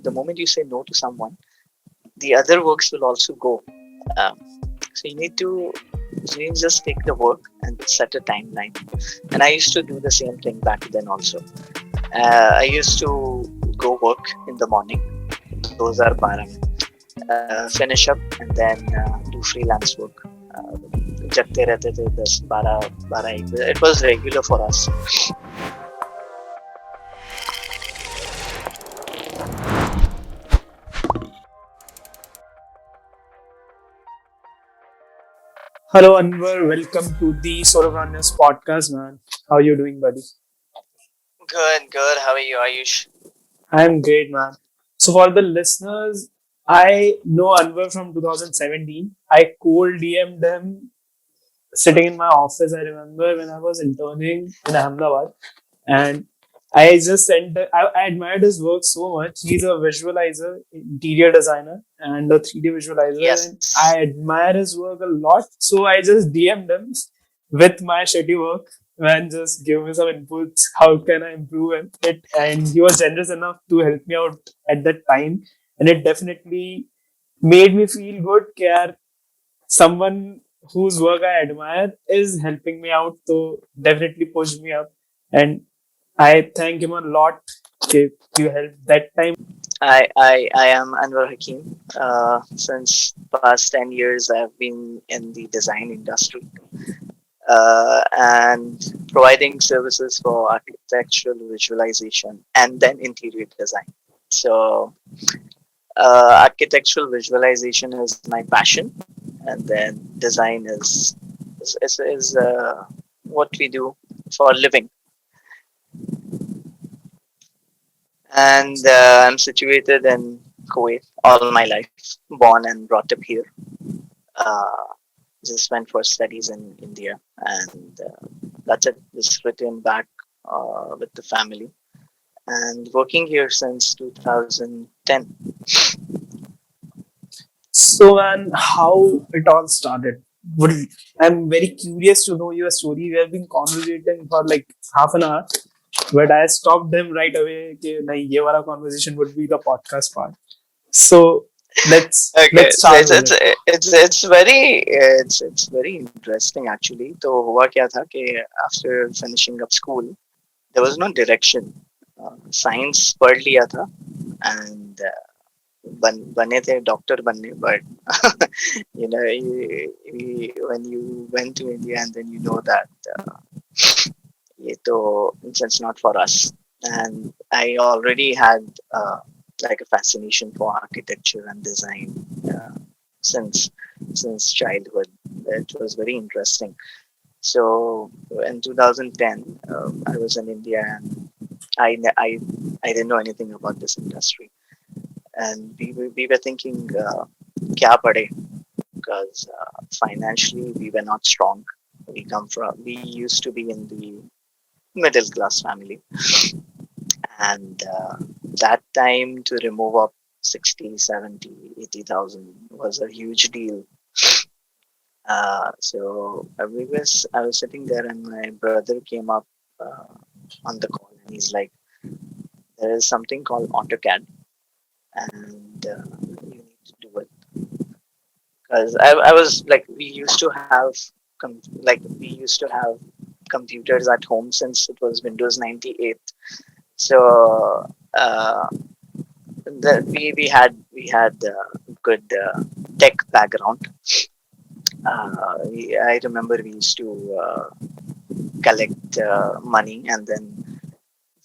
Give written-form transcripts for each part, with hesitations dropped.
the moment you say no to someone, the other works will also go. Um, so you need to just take the work and set a timeline. And I used to do the same thing back then also. I used to go work in the morning. Those are 12 finish up and then do freelance work. जगते रहते थे 10 12 12 1 बजे. It was regular for us. Hello, Anwar. Welcome to the Solopreneurs podcast, man. How you doing, buddy? Good. How are you, Ayush? I'm great, man. So, for the listeners, I know Anwar from 2017. I cold DM'd him sitting in my office. I remember when I was interning in Ahmedabad, and I just I admired his work so much. He's a visualizer, interior designer, and a 3D visualizer, and Yes. I admire his work a lot. So I just DM'd him with my shitty work and just give me some inputs. How can I improve it? And he was generous enough to help me out at that time, and it definitely made me feel good. That someone whose work I admire is helping me out to definitely push me up. And I thank him a lot. Okay, you helped that time. I am Anwar Hakim. Since past 10 years, I've been in the design industry and providing services for architectural visualization and then interior design. So, architectural visualization is my passion, and then design is what we do for a living. And I'm situated in Kuwait all my life, born and brought up here. Uh, just went for studies in India, and that's it. Just returned back with the family and working here since 2010. So, man, how it all started? Would, I'm very curious to know your story. We have been conversating for like half an hour, but I stopped them right away. कि नहीं, ये वाला conversation would be the podcast part. So Okay, let's so start with it. it's very interesting actually. तो हुआ क्या था कि after finishing up school, there was no direction. Science पढ़ लिया था and बने थे डॉक्टर बनने, but when you went to India and then you know that ये तो it's not for us. And I already had like a fascination for architecture and design uh, since childhood. It was very interesting. So in 2010, I was in India and I, I, I didn't know anything about this industry. And we were thinking, kya pade? Because financially we were not strong. We used to be in the middle class family. And that time to remove up 60, 70, 80,000 was a huge deal. So I was sitting there and my brother came up uh, on the call and he's like, there is something called AutoCAD and you need to do it. Because I was like, we used to have computers at home since it was Windows 98. So we had good tech background. I remember we used to collect money and then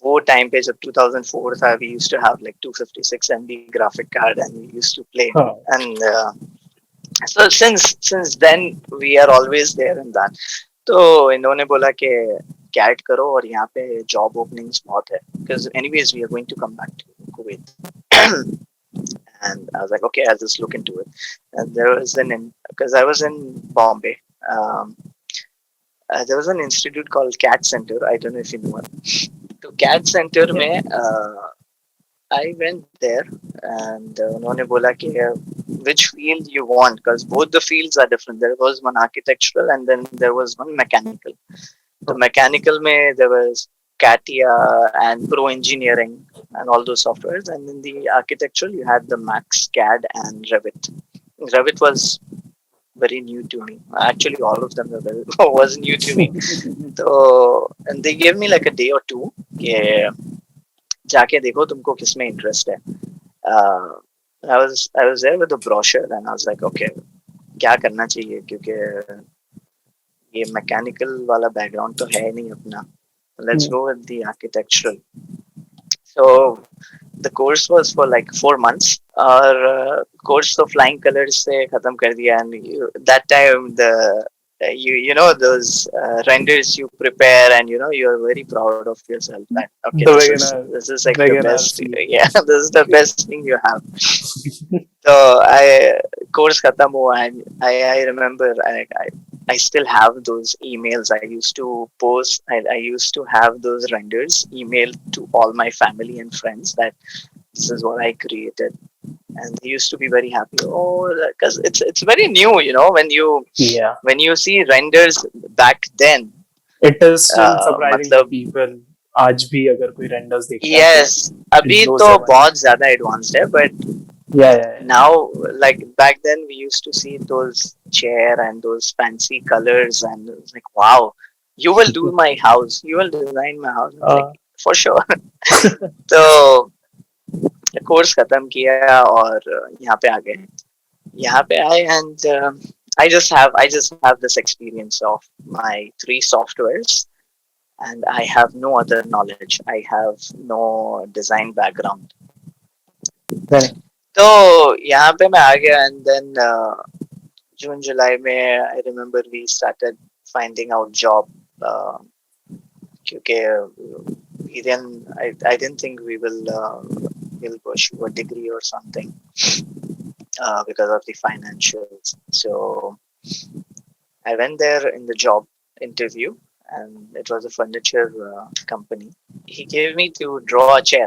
वो time पे जब 2004 था we used to have like 256 MB graphic card and we used to play Oh, and so since then we are always there in that. तो इन्होंने बोला कि cat करो और यहाँ पे जॉब ओपनिंग्स बहुत है because anyways we are going to come back to Kuwait. And I was like, okay, I'll just look into it. And there was because I was in Bombay. Um, there was an institute called CAT Center. I don't know if you know it. So CAT Center yeah. में I went there and उन्होंने बोला कि which field you want because both the fields are different. There was one architectural and then there was one mechanical. The mechanical में there was CATIA and Pro Engineering. and all those softwares. And in the architectural, you had the Max, CAD, and Revit. Revit was very new to me. Actually, all of them were was new to me. So, and they gave me like a day or two. कि जाके देखो तुमको किसमें interest है. Uh, I was there with a brochure and I was like, okay, क्या करना चाहिए क्योंकि ये मैकेनिकल वाला बैकग्राउंड तो है नहीं अपना. Let's go with the architectural. So the course was for like 4 months. और course तो flying colors से खत्म कर दिया. And that time you know those renders you prepare, and you're very proud of yourself that okay, The this is like the beginner best. feel. Yeah, this is the best thing you have. So I course khatam hua, and I remember I still have those emails. I used to post. I used to have those renders emailed to all my family and friends that this is what I created, and they used to be very happy. Oh, because it's very new, Yeah. when you see renders back then. It is still surprising to मतलब people. आज भी अगर कोई renders देखता है तो yes, it अभी blows तो their mind. बहुत ज़्यादा advanced है, but Yeah. now, like back then, we used to see those chair and those fancy colors, and it was like, wow, you will do my house, you will design my house. I was like, Uh, for sure. तो course खत्म किया और यहाँ पे आ गए. यहाँ पे आए, and I just have this experience of my 3 softwares, and I have no other knowledge. I have no design background. Correct. तो यहाँ पे मैं आ गया, and then June, July में I remember we started finding out job. क्योंकि I didn't think we'll pursue a degree or something because of the financials. So I went there in the job interview, and it was a furniture company. He gave me to draw a chair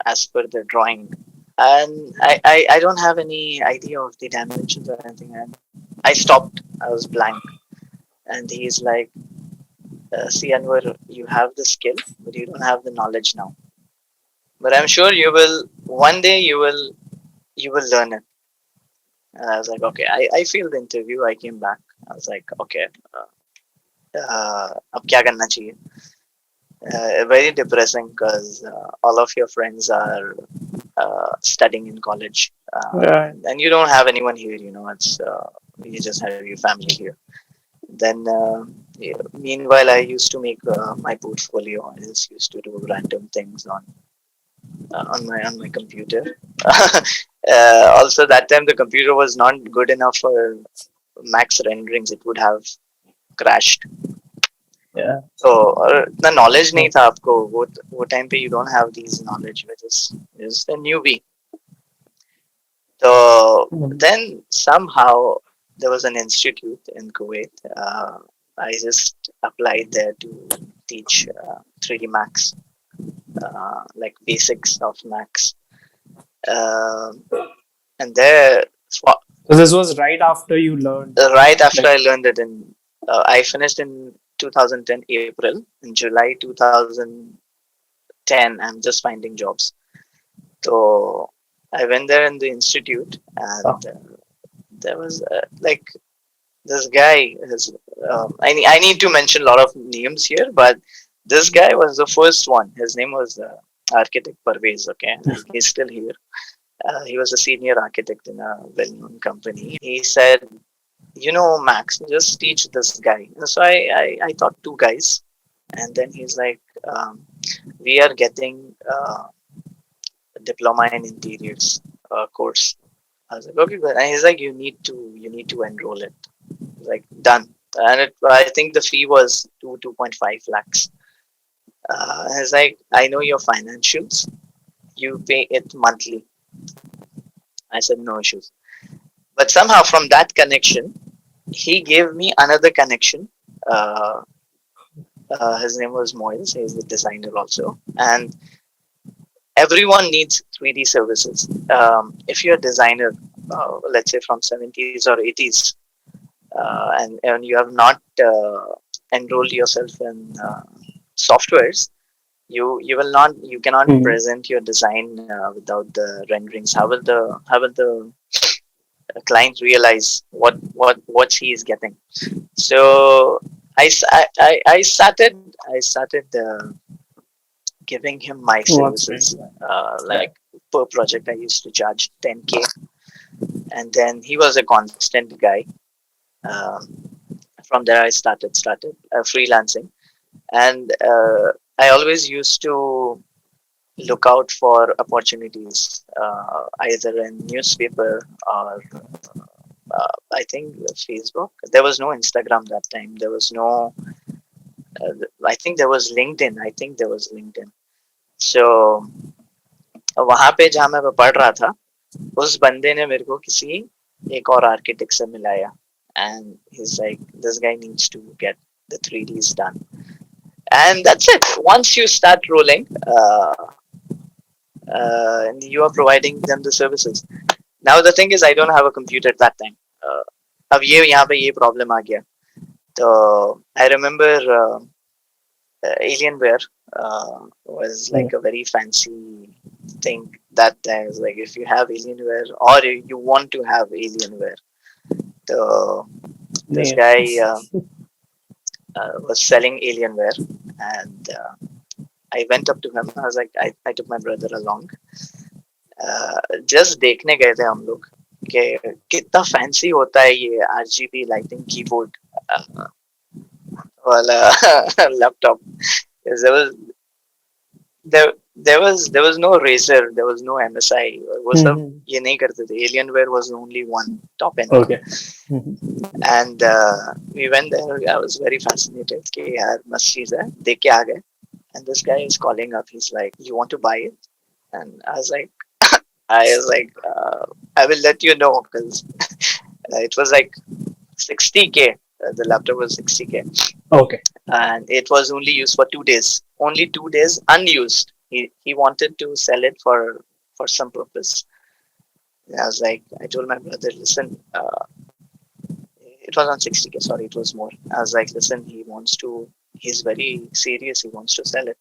as per the drawing, and I don't have any idea of the dimensions or anything. And I stopped. I was blank, and he's like, "See, Anwar, you have the skill, but you don't have the knowledge now. But I'm sure you will. One day you will learn it." And I was like, "Okay." I failed the interview. I came back. I was like, "Okay, अब क्या करना चाहिए?" Very depressing because all of your friends are studying in college, Right. and you don't have anyone here. It's you just have your family here. Then, yeah, meanwhile, I used to make my portfolio. I just used to do random things on my computer. Also, that time the computer was not good enough for max renderings. It would have crashed. Yeah. तो और इतना knowledge नहीं था आपको वो time पे you don't have these knowledge which is the newbie. So then somehow there was an institute in Kuwait. I just applied there to teach 3D Max, like basics of Max. Um and there, So this was right after you learned. right after Like, I learned it I finished in 2010 April. In July 2010, I'm just finding jobs. So I went there in the institute, and there was like this guy. I need to mention a lot of names here, but this guy was the first one. His name was Architect Parvez. Okay, he's still here. He was a senior architect in a well-known company. He said, Max, just teach this guy. So I taught 2 guys, and then he's like, we are getting a diploma in interiors course. I was like, okay, good. And he's like, you need to enroll it. I was like, done. And I think the fee was 2.5 lakhs. He's like, I know your financials. You pay it monthly. I said, no issues. But somehow from that connection, he gave me another connection. Uh, his name was Moyes. He's the designer also. And everyone needs 3D services. If you're a designer, let's say from 70s or 80s, and you have not enrolled yourself in softwares, You will not, you cannot Hmm. present your design without the renderings. How will the client realize what he is getting? So I started giving him my What's great. services, like per project I used to charge 10K. And then he was a constant guy. um, from there I started freelancing. And I always used to look out for opportunities, either in newspaper or I think Facebook. There was no Instagram that time. There was no. I think there was LinkedIn. I think there was LinkedIn. So वहां पे जहाँ मैं पढ़ रहा था, उस बंदे ने मेरे को किसी एक और आर्किटेक्ट से मिलाया. And he's like, this guy needs to get the 3Ds done. And that's it. Once you start rolling, and you are providing them the services. Now the thing is, I don't have a computer at that time. अब ये यहाँ पे ये problem आ गया. तो I remember Alienware was like a very fancy thing that time. It was like if you have Alienware or you want to have Alienware, so this Yeah. guy was selling Alienware. And I went up to him. I was like, I took my brother along. Just देखने गए थे हम लोग कि कितना fancy होता है ये आरजीबी लाइटिंग कीबोर्ड वाला laptop. there was there was no Razer, there was no MSI. वो सब Mhm. ये नहीं करते थे. Alienware was the only one top end. Okay. Mhm. And we went there. I was very fascinated कि यार मस्त चीज है, देख के आ गए. And this guy is calling up. He's like, you want to buy it? And I was like, I will let you know, because it was like 60K. The laptop was 60K. Okay. And it was only used for 2 days. Only 2 days unused. He wanted to sell it for some purpose. And I was like, I told my brother, listen, it was on 60K. Sorry, it was more. I was like, listen, he's very serious. He wants to sell it.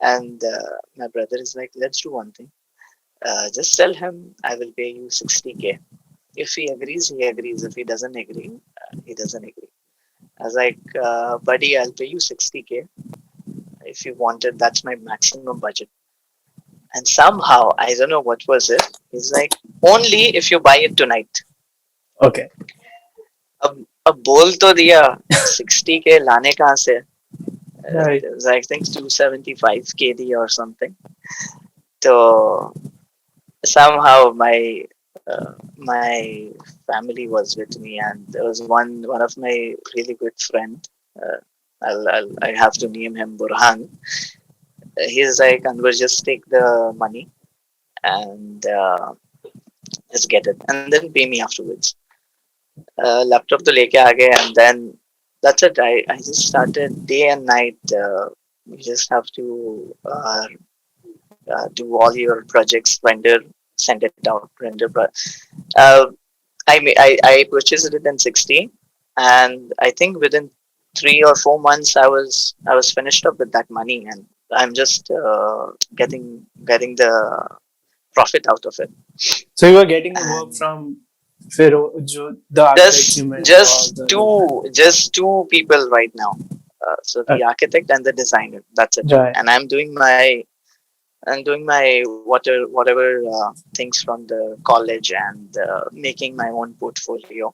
And my brother is like, let's do one thing. Just tell him I will pay you 60K. If he agrees, he agrees. If he doesn't agree, he doesn't agree. I was like, buddy, I'll pay you 60K. If you want it, that's my maximum budget. And somehow, I don't know what was it. He's like, only if you buy it tonight. Okay. अब बोल तो दिया, 60K लाने कहाँ से? Right. It was, I think, 275 KD or something. So somehow my family was with me, and there was one of my really good friend. Uh, I have to name him Burhan. He's like, Anwar, just take the money and just get it, and then pay me afterwards. Laptop to leke aa gaye, and then that's it. I just started day and night. You just have to do all your projects, render, send it out, render. Uh, I purchased it in 60, and I think within 3 or 4 months I was finished up with that money, and I'm just getting the profit out of it. So you were getting the work And from the architects you just mentioned, or just the two just two people right now. So the okay. architect and the designer. That's it. Right. And I'm doing my whatever things from the college, and making my own portfolio.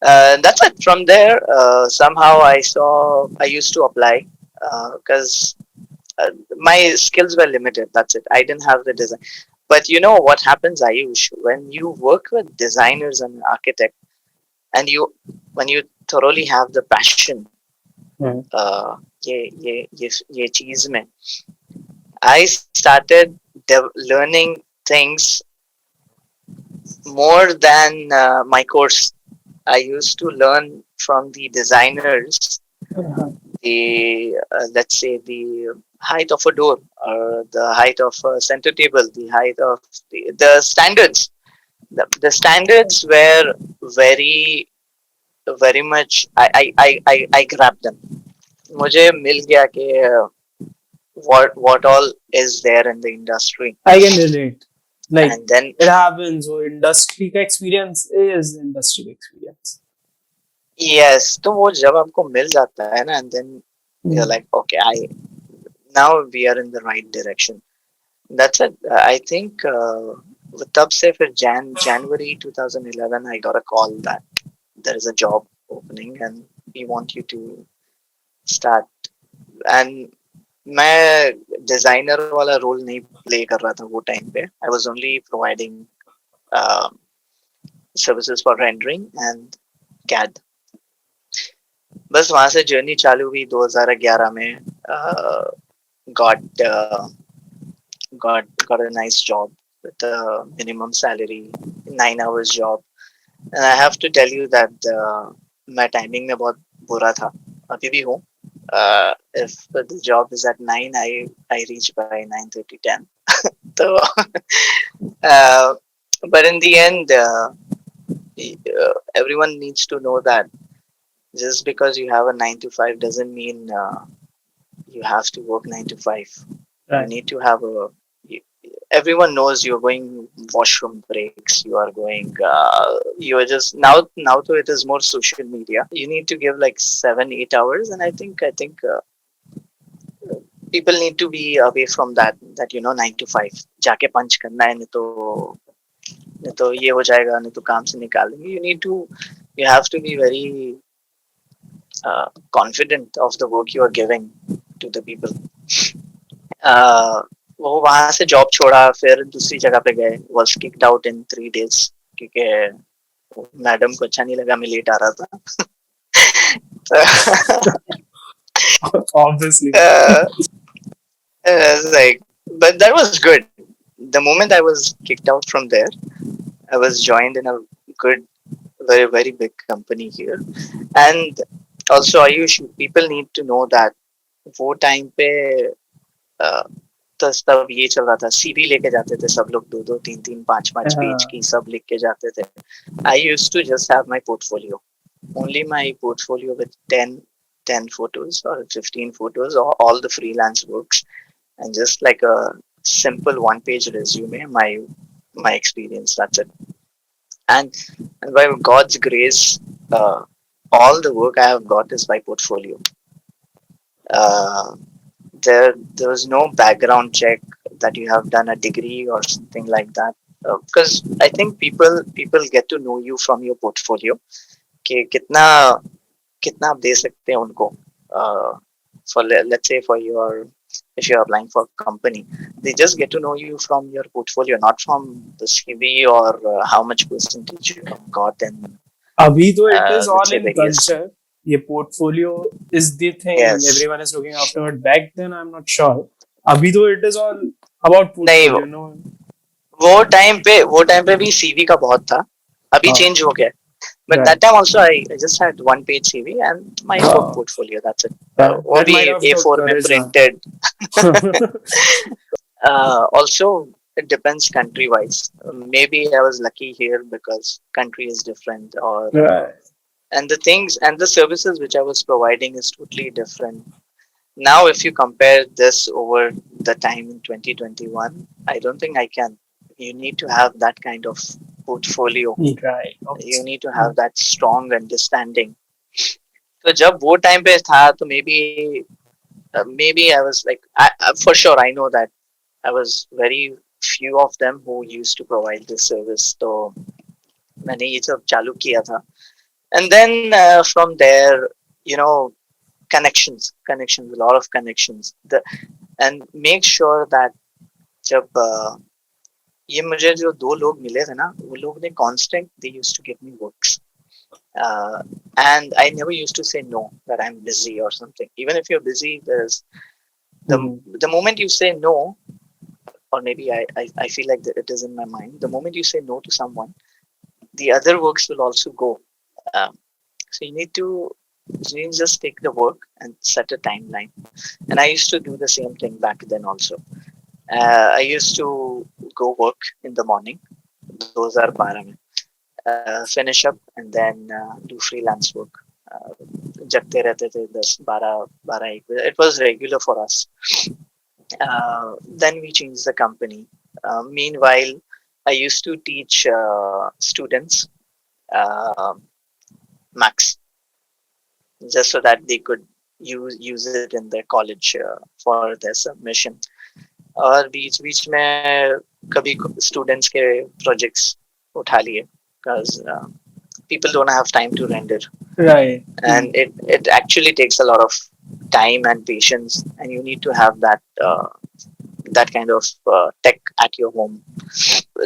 That's it. From there, somehow I used to apply, because my skills were limited. That's it. I didn't have the design. But you know what happens, Ayush, when you work with designers and architects, and when you thoroughly have the passion, Mm. ये चीज में, I started learning things more than my course. I used to learn from the designers, Uh-huh. the let's say the height of a door, or the height of a center table, the height of the standards. The standards were very very much. I grabbed them. मुझे मिल गया कि what all is there in the industry. I can relate. Like And then it happens. So industry का experience is industry experience. yes, तो वो जब आपको मिल जाता है ना, and then you're Hmm. like, okay, I now we are in the right direction. That's it. I think तब से फिर January 2011 I got a call that there is a job opening and we want you to start. And मैं designer वाला role नहीं play कर रहा था वो टाइम पे. I was only providing services for rendering and CAD. बस वहां से जर्नी चालू हुई 2011 में. Got got a nice job with a minimum salary, 9 hours job. And I have to tell you that मैं टाइमिंग में बहुत बुरा था, अभी भी हूँ. If the job is at 9, I reach by 9:30, 10. So, uh, but in the end, everyone needs to know that just because you have a 9 to 5 doesn't mean you have to work 9 to 5. You Right. need to have a. Everyone knows you're going washroom breaks. You are going. You are just now. Though it is more social media, you need to give like 7, 8 hours, and I think people need to be away from that. That 9 to 5 जाके punch करना है, नहीं तो ये हो जाएगा, नहीं तो काम से निकाल देंगे. You have to be very confident of the work you are giving to the people. uh, वो वहां से जॉब छोड़ा, फिर दूसरी जगह पे गए. was kicked out in 3 days क्योंकि मैडम को अच्छा नहीं लगा मैं लेट आ रहा था. Obviously. uh, like, but that was good. The moment I was kicked out from there, I was joined in a good, very very big company here. And also Ayush, people need to know that वो time पे uh, तो तब ये चल रहा था, CV लेके जाते थे सब लोग, दो दो तीन तीन पांच पांच पेज की सब लिख के जाते थे. I used to just have my portfolio, only my portfolio with 10 photos or 15 photos or all the freelance works, and just like a simple one page resume, my experience, that's it. And by God's grace, all the work I have got is by portfolio. uh, there was no background check that you have done a degree or something like that, because I think people get to know you from your portfolio कि कितना कितना आप दे सकते हैं उनको. uh, for let's say for your, if you're applying for a company, they just get to know you from your portfolio, not from the CV or how much percentage you have got in अभी तो it is let's all say in various. culture. ये portfolio is the thing Yes. everyone is looking after. But back then, I'm not sure. अभी तो it is all about नहीं, portfolio, no? वो time पे भी CV का बहुत था. अभी Oh, चेंज हो गया. But that right. time also I just had one page CV and my work Oh, portfolio. That's it. वो that भी might have took A4 में courage, man. printed. Also, it depends country wise. Maybe I was lucky here because country is different, or Right. and the things and the services which I was providing is totally different. Now, if you compare this over the time in 2021, I don't think I can. You need to have that kind of portfolio. Right. You Obviously. need to have that strong understanding. So जब वो time पे था तो maybe I was like, for sure I know that I was very few of them who used to provide this service. तो मैंने ये सब चालू किया था. And then from there, you know, connections, a lot of connections. And make sure that जब ये मुझे जो दो लोग मिले थे ना, वो लोग ने constant, they used to give me works. uh, and I never used to say no, that I'm busy or something. Even if you're busy, there's the Mhm. the moment you say no, or maybe I feel like that it is in my mind. The moment you say no to someone, the other works will also go. Um, so you need to just take the work and set a timeline. And I used to do the same thing back then also. I used to go work in the morning. Those are 12 में. Finish up and then do freelance work. जगते रहते थे 10 12 12 1 बजे. It was regular for us. Then we changed the company. Meanwhile, I used to teach students uh, Max, just so that they could use it in their college for their submission. और बीच बीच में कभी students के projects उठा लिए because people don't have time to render, Right. and it actually takes a lot of time and patience, and you need to have that kind of tech at your home.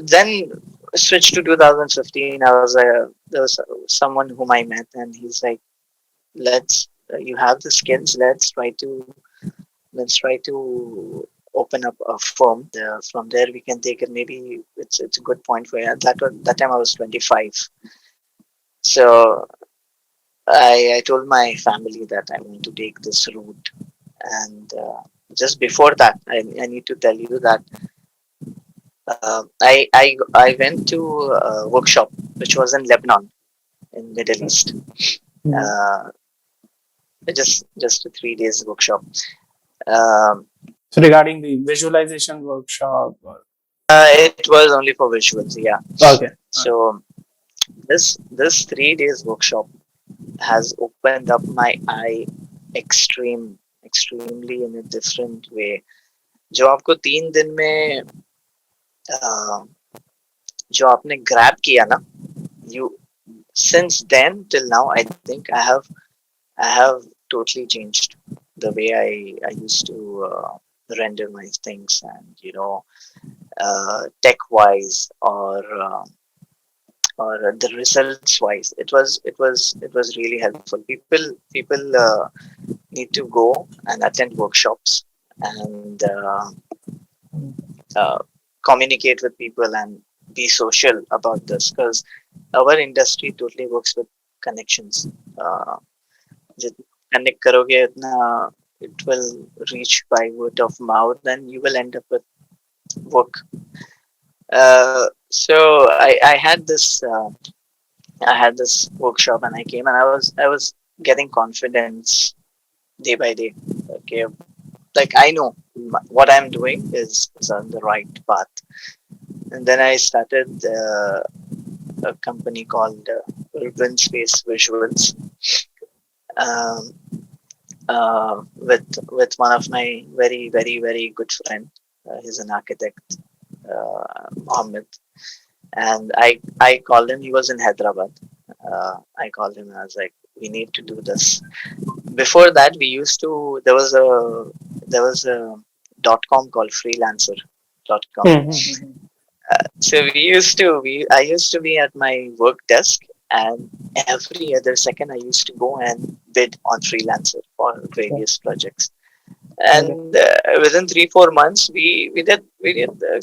Then switched to 2015. There was someone whom I met, and he's like, "Let's you have the skills. Let's try to open up a firm. From there, we can take it. Maybe it's a good point for you." That time I was 25, so I told my family that I want to take this route, and just before that, I need to tell you that I went to a workshop which was in Lebanon in Middle East. Mm. Uh, just a 3 days workshop. Um, So regarding the visualization workshop. it was only for visuals, yeah. Okay. So this 3 days workshop has opened up my eye extremely in a different way. जो आपको 3 दिन में uh, जो आपने grab किया ना, you since then till now, I have totally changed the way I used to render my things, and tech wise, or the results wise, it was really helpful. People need to go and attend workshops, and uh, communicate with people and be social about this, because our industry totally works with connections. uh, जितना connect करोगे उतना it will reach by word of mouth, and you will end up with work. So I had this workshop, and I came, and I was getting confidence day by day. Okay, like I know what I'm doing is on the right path. And then I started a company called Urban Space Visuals, um, with one of my very very very good friend. He's an architect, Mohammed, and I called him. He was in Hyderabad. I called him, and I was like, "We need to do this." Before that, we used to. There was a .com called Freelancer.com. Mm-hmm. So I used to be at my work desk, and every other second I used to go and bid on Freelancer for various projects. Okay. And within 3-4 months, we did a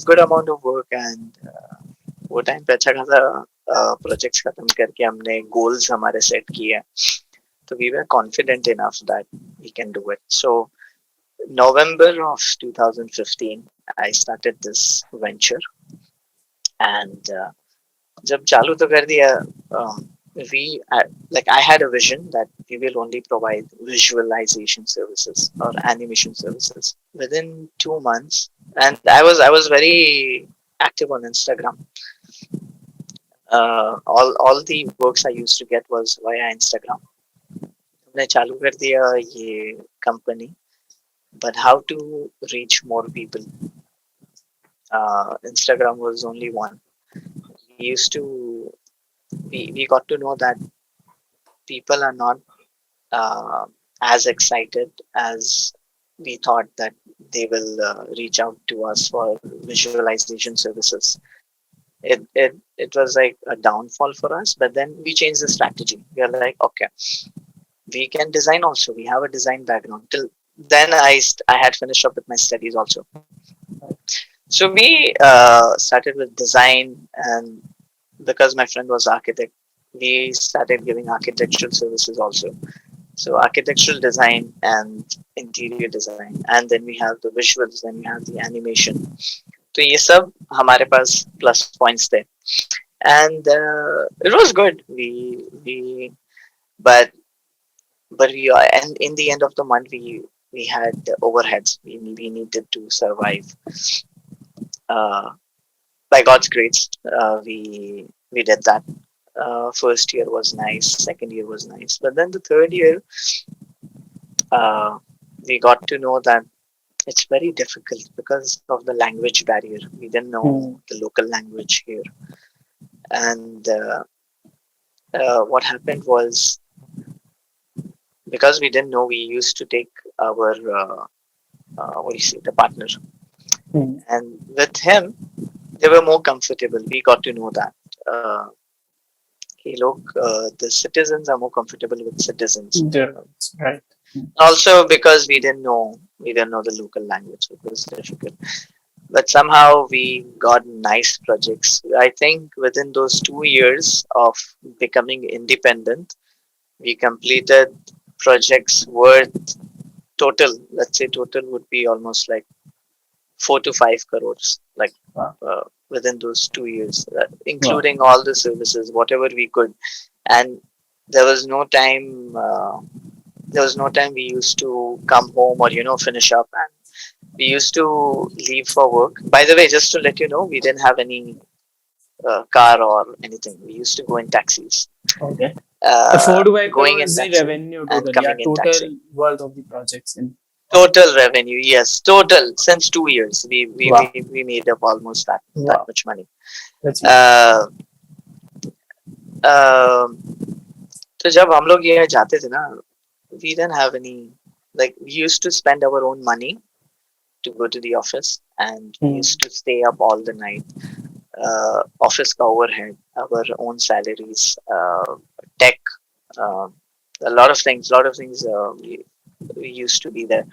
good amount of work, and वो time पे अच्छा खासा projects खत्म करके हमने goals हमारे set किए. So we were confident enough that we can do it. So November of 2015, I started this venture, and जब चालू तो कर दिया. We like I had a vision that we will only provide visualization services or animation services within 2 months, and I was very active on Instagram. All the works I used to get was via Instagram. हमने चालू कर दिया ये company, but how to reach more people? Instagram was only one. We used to we got to know that people are not uh, as excited as we thought that they will reach out to us for visualization services. It was like a downfall for us, but then we changed the strategy. We are like, okay, we can design also. We have a design background. Till then, I had finished up with my studies also. So we started with design, and because my friend was architect, we started giving architectural services also. So architectural design and interior design, and then we have the visuals, then we have the animation. तो ये सब हमारे पास plus points थे, and it was good. We but we and in the end of the month we had overheads. We needed to survive. Uh, by God's grace, we did that. First year was nice, second year was nice, but then the third year, uh, we got to know that it's very difficult because of the language barrier. We didn't know Mm. the local language here, and what happened was, because we didn't know, we used to take our what do you say, the partner, Mm. and with him they were more comfortable. We got to know that. Hey, look, the citizens are more comfortable with citizens. Right. Mm. Also, because we didn't know the local language, it was difficult. But somehow we got nice projects. I think within those 2 years of becoming independent, we completed projects worth total. Let's say total would be almost like 4 to 5 crores, like Wow. within those 2 years, Wow. including all the services, whatever we could. And there was no time. There was no time we used to come home or finish up, and we used to leave for work. By the way, just to let you know, we didn't have any car or anything. We used to go in taxis. Okay. The Uh, 4 to 5 crore going in is the taxi revenue and total. Yeah, coming in taxi. total worth of the projects in. Total revenue, yes, total since 2 years, Wow. we made up almost that Wow. much money. That's huge. Uh, uh, तो जब हम लोग ये जाते थे ना, we didn't have any, like we used to spend our own money to go to the office, and we Mm. used to stay up all the night. Office ka overhead, our own salaries, tech, uh, a lot of things we used to be there.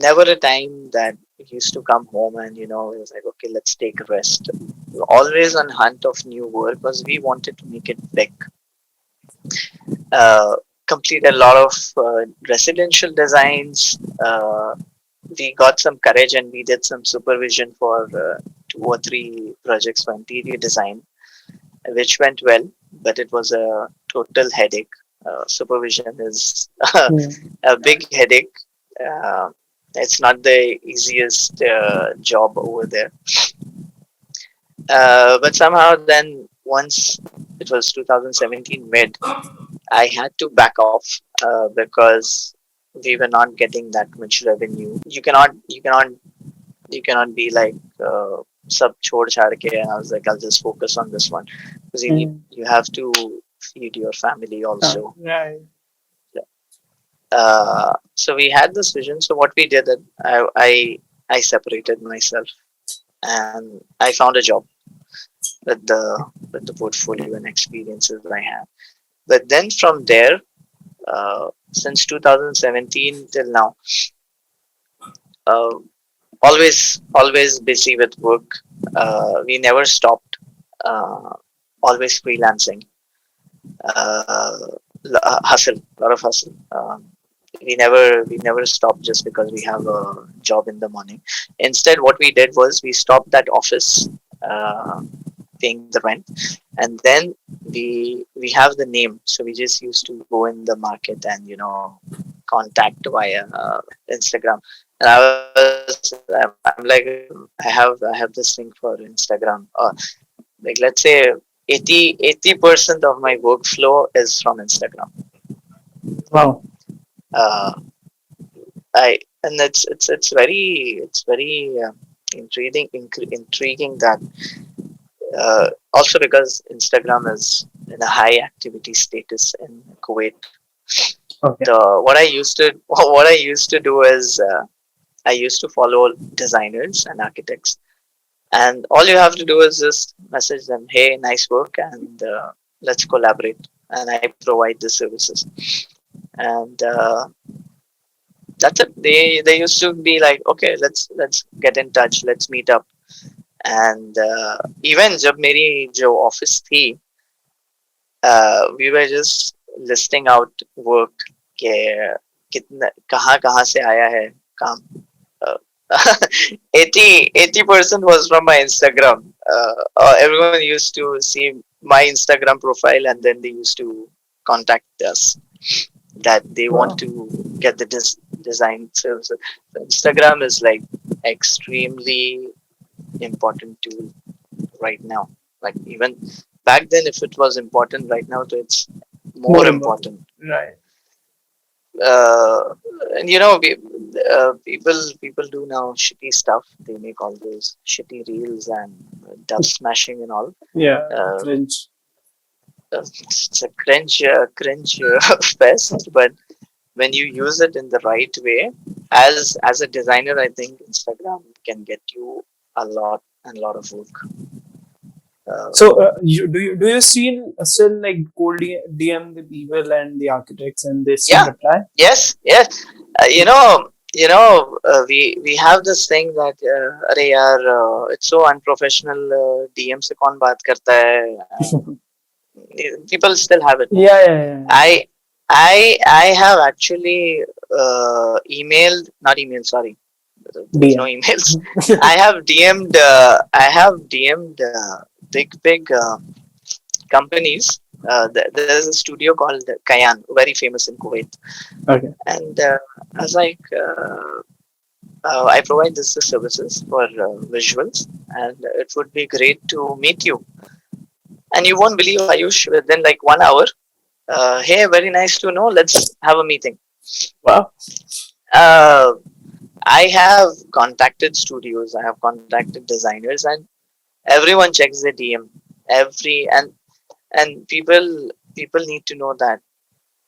Never a time that we used to come home and it was like, okay, let's take a rest. We were always on hunt of new work because we wanted to make it big. uh, Complete a lot of residential designs. We got some courage and we did some supervision for 2 or 3 projects for interior design, which went well, but it was a total headache. Supervision is Mm. a big headache. Uh, it's not the easiest job over there. But somehow, then once it was 2017 mid, I had to back off because we were not getting that much revenue. You cannot be like sub chhod chhad ke, and I was like, I'll just focus on this one because Mm. you have to feed your family also. Right. So we had this vision. So what we did, I separated myself and I found a job with the portfolio and experiences I have. But then from there, since 2017 till now, uh, always busy with work. We never stopped. Uh, Always freelancing. Uh, Hustle, a lot of hustle. We never stopped just because we have a job in the morning. Instead, what we did was we stopped that office, uh, paying the rent, and then we have the name. So we just used to go in the market and contact via Instagram. And I'm like, I have this thing for Instagram. Like let's say 80% of my workflow is from Instagram. Wow. uh, I and it's very intriguing that also because Instagram is in a high activity status in Kuwait. Okay. What I used to do is I used to follow designers and architects, and all you have to do is just message them, hey, nice work, and let's collaborate, and I provide the services. And that's it. They used to be like, okay, let's get in touch, let's meet up. And even जब मेरी जो office थी, we were just listing out work के कितना कहाँ कहाँ से आया है काम. uh, 80% was from my Instagram. Everyone used to see my Instagram profile and then they used to contact us that they want Wow. to get the design services. So Instagram is like extremely important tool right now. Like even back then, if it was important, right now, so it's more More important. important. Right. uh, and people do now shitty stuff. They make all those shitty reels and dub smashing and all. Yeah. uh, Cringe. it's a cringe fest, but when you use it in the right way, as a designer, I think Instagram can get you a lot of work. So, uh, do you still like cold DM the people and the architects and they still yeah, reply? yes. We have this thing that अरे यार, it's so unprofessional. DM से कौन बात करता है? People still have it. Yeah, yeah, yeah. I I have actually emailed, not emailed, sorry. There's no DM. emails. I have DM'd big companies. There's a studio called Kayan, very famous in Kuwait, Okay. and I was like, I provide this services for visuals, and it would be great to meet you. And you won't believe, Ayush, within like 1 hour, hey, very nice to know. Let's have a meeting. Wow. Uh, I have contacted studios, I have contacted designers, and everyone checks the DM. Every and people need to know that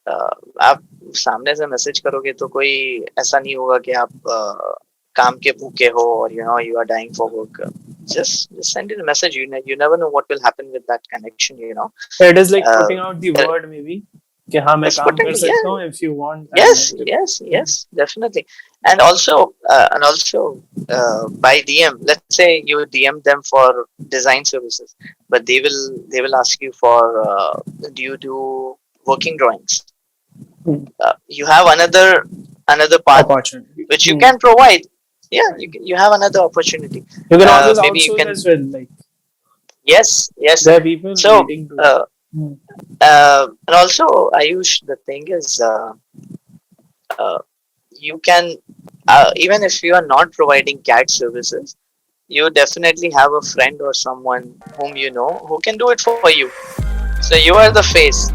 आप सामने से message करोगे तो कोई ऐसा नहीं होगा कि आप काम के भूखे हो और you are dying for work. Just send in a message. You never know what will happen with that connection. It is like Uh, putting out the word maybe कि हाँ मैं just काम putting, कर yeah, सकता हूँ if you want I'm yes, available. yes, definitely. And also by DM, let's say you DM them for design services, but they will ask you for, do you do working drawings? Hmm. You have another path Opportunity. which you Hmm. can provide. Yeah, Right. you have another opportunity. You can always Maybe you outsource can. as well. Like Yes. there are people So waiting to. Hmm. and also, Ayush, the thing is, uh, you can, even if you are not providing CAD services, you definitely have a friend or someone whom you know who can do it for you. So you are the face.